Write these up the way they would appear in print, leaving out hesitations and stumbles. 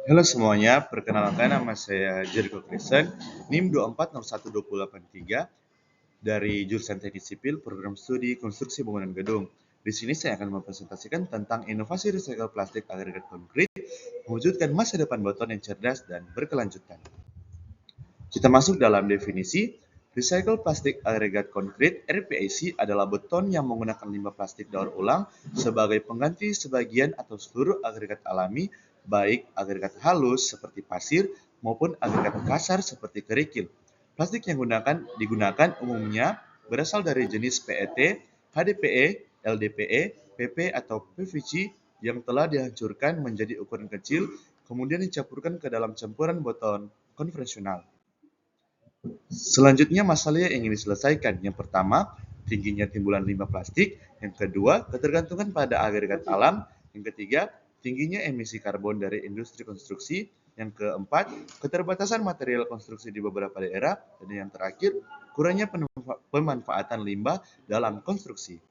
Halo semuanya, perkenalkan nama saya Jericho Kristen, NIM 2401283 dari jurusan Teknik Sipil Program Studi Konstruksi Bangunan Gedung. Di sini saya akan mempresentasikan tentang inovasi recycle plastik agregat konkret, mewujudkan masa depan beton yang cerdas dan berkelanjutan. Kita masuk dalam definisi. Recycle plastik agregat konkret (RPAC) adalah beton yang menggunakan limbah plastik daur ulang sebagai pengganti sebagian atau seluruh agregat alami, baik agregat halus seperti pasir maupun agregat kasar seperti kerikil. Plastik yang digunakan umumnya berasal dari jenis PET, HDPE, LDPE, PP atau PVC yang telah dihancurkan menjadi ukuran kecil kemudian dicampurkan ke dalam campuran beton konvensional. Selanjutnya masalah yang ingin diselesaikan. Yang pertama, tingginya timbulan limbah plastik. Yang kedua, ketergantungan pada agregat alam. Yang ketiga, tingginya emisi karbon dari industri konstruksi. Yang keempat, keterbatasan material konstruksi di beberapa daerah. Dan yang terakhir, kurangnya pemanfaatan limbah dalam konstruksi.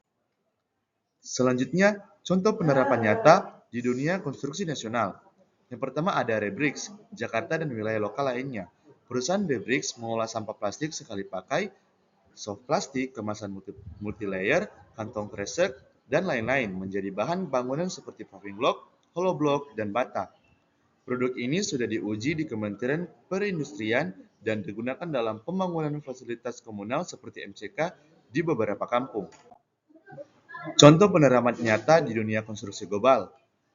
Selanjutnya, contoh penerapan nyata di dunia konstruksi nasional. Yang pertama ada Rebrix, Jakarta dan wilayah lokal lainnya. Perusahaan Rebrix mengolah sampah plastik sekali pakai, soft plastik, kemasan multilayer, kantong kresek, dan lain-lain menjadi bahan bangunan seperti paving block, hollow block, dan bata. Produk ini sudah diuji di Kementerian Perindustrian dan digunakan dalam pembangunan fasilitas komunal seperti MCK di beberapa kampung. Contoh penerapan nyata di dunia konstruksi global.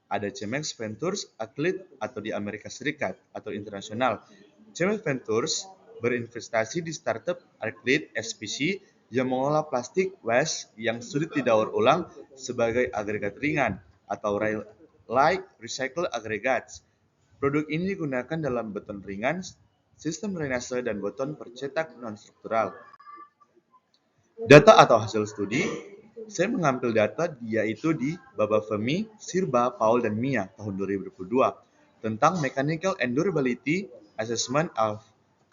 Ada Cemex Ventures Athlete atau di Amerika Serikat atau internasional. Cemex Ventures berinvestasi di startup Athlete SPC yang mengolah plastik waste yang sulit didaur ulang sebagai agregat ringan atau light recycle aggregates. Produk ini digunakan dalam beton ringan, sistem drainase, dan beton percetak non-struktural. Data atau hasil studi, saya mengambil data yaitu di Babafemi, Sirba, Paul, dan Mia tahun 2022 tentang Mechanical Endurability Assessment of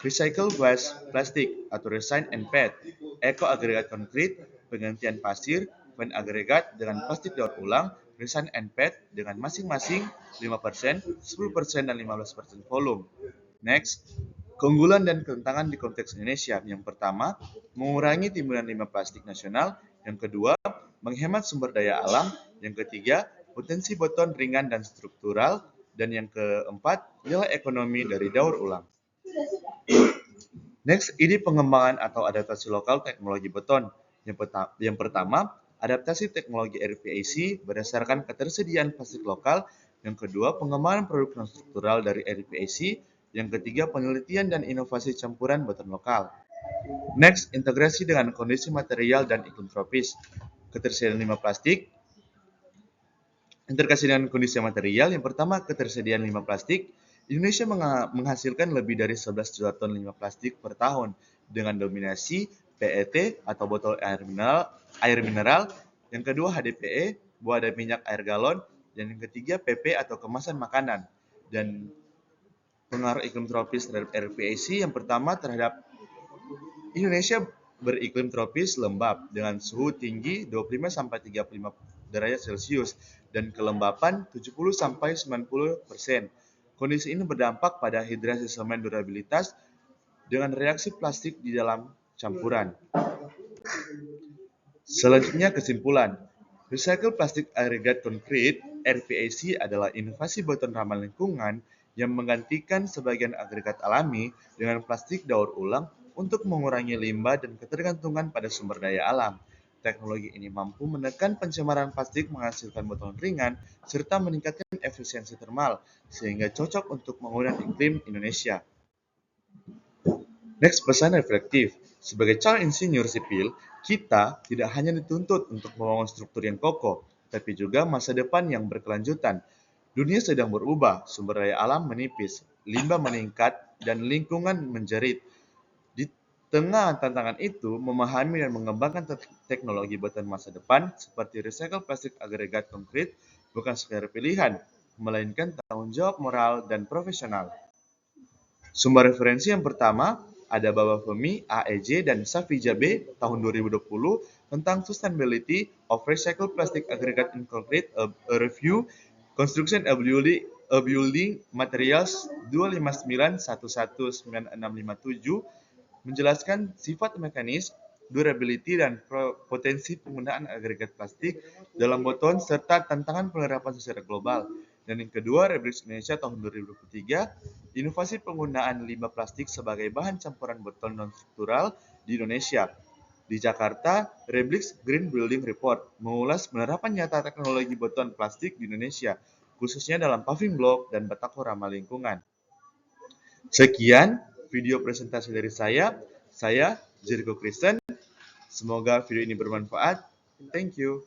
Recycled Waste Plastic atau Resin and PET, Eco Agregat Konkret, penggantian pasir, pen agregat dengan plastik daur ulang, Resin and PET dengan masing-masing 5%, 10%, dan 15% volume. Next, keunggulan dan tantangan di konteks Indonesia. Yang pertama, mengurangi timbulan limbah plastik nasional. Yang kedua, menghemat sumber daya alam. Yang ketiga, potensi beton ringan dan struktural. Dan yang keempat, nilai ekonomi dari daur ulang. Next, ide pengembangan atau adaptasi lokal teknologi beton. Yang pertama, adaptasi teknologi RPAC berdasarkan ketersediaan plastik lokal. Yang kedua, pengembangan produk non-struktural dari RPAC. Yang ketiga, penelitian dan inovasi campuran beton lokal. Next, integrasi dengan kondisi material dan iklim tropis. Ketersediaan limbah plastik. Integrasi dengan kondisi material. Yang pertama, ketersediaan limbah plastik. Indonesia menghasilkan lebih dari 11 juta ton limbah plastik per tahun dengan dominasi PET atau botol air mineral. Yang kedua, HDPE, buah dan minyak air galon. Dan yang ketiga, PP atau kemasan makanan. Dan pengaruh iklim tropis terhadap RPAC yang pertama terhadap Indonesia beriklim tropis lembab dengan suhu tinggi 25-35 derajat Celcius dan kelembapan 70-90%. Kondisi ini berdampak pada hidrasi semen durabilitas dengan reaksi plastik di dalam campuran. Selanjutnya kesimpulan. Recycle plastik agregat konkret (RPAC) adalah inovasi beton ramah lingkungan yang menggantikan sebagian agregat alami dengan plastik daur ulang untuk mengurangi limbah dan ketergantungan pada sumber daya alam. Teknologi ini mampu menekan pencemaran plastik, menghasilkan beton ringan, serta meningkatkan efisiensi termal, sehingga cocok untuk penggunaan iklim Indonesia. Next, pesan reflektif. Sebagai calon insinyur sipil, kita tidak hanya dituntut untuk membangun struktur yang kokoh, tapi juga masa depan yang berkelanjutan. Dunia sedang berubah, sumber daya alam menipis, limbah meningkat, dan lingkungan menjerit. Di tengah tantangan itu, memahami dan mengembangkan teknologi beton masa depan seperti recycle plastik agregat konkret bukan sekedar pilihan, melainkan tanggung jawab moral dan profesional. Sumber referensi yang pertama ada Babafemi, AEJ, dan Safija B tahun 2020 tentang Sustainability of Recycled Plastic Aggregate in Concrete, a Review, Construction A Building Materials 259119657 menjelaskan sifat mekanis, durability, dan potensi penggunaan agregat plastik dalam botol serta tantangan penerapan secara global. Dan yang kedua, Reblix Indonesia tahun 2023, inovasi penggunaan limbah plastik sebagai bahan campuran botol non-struktural di Indonesia. Di Jakarta, Reblix Green Building Report mengulas penerapan nyata teknologi botol plastik di Indonesia, khususnya dalam paving block dan batako ramah lingkungan. Sekian video presentasi dari saya Jericho Kristen. Semoga video ini bermanfaat. Thank you.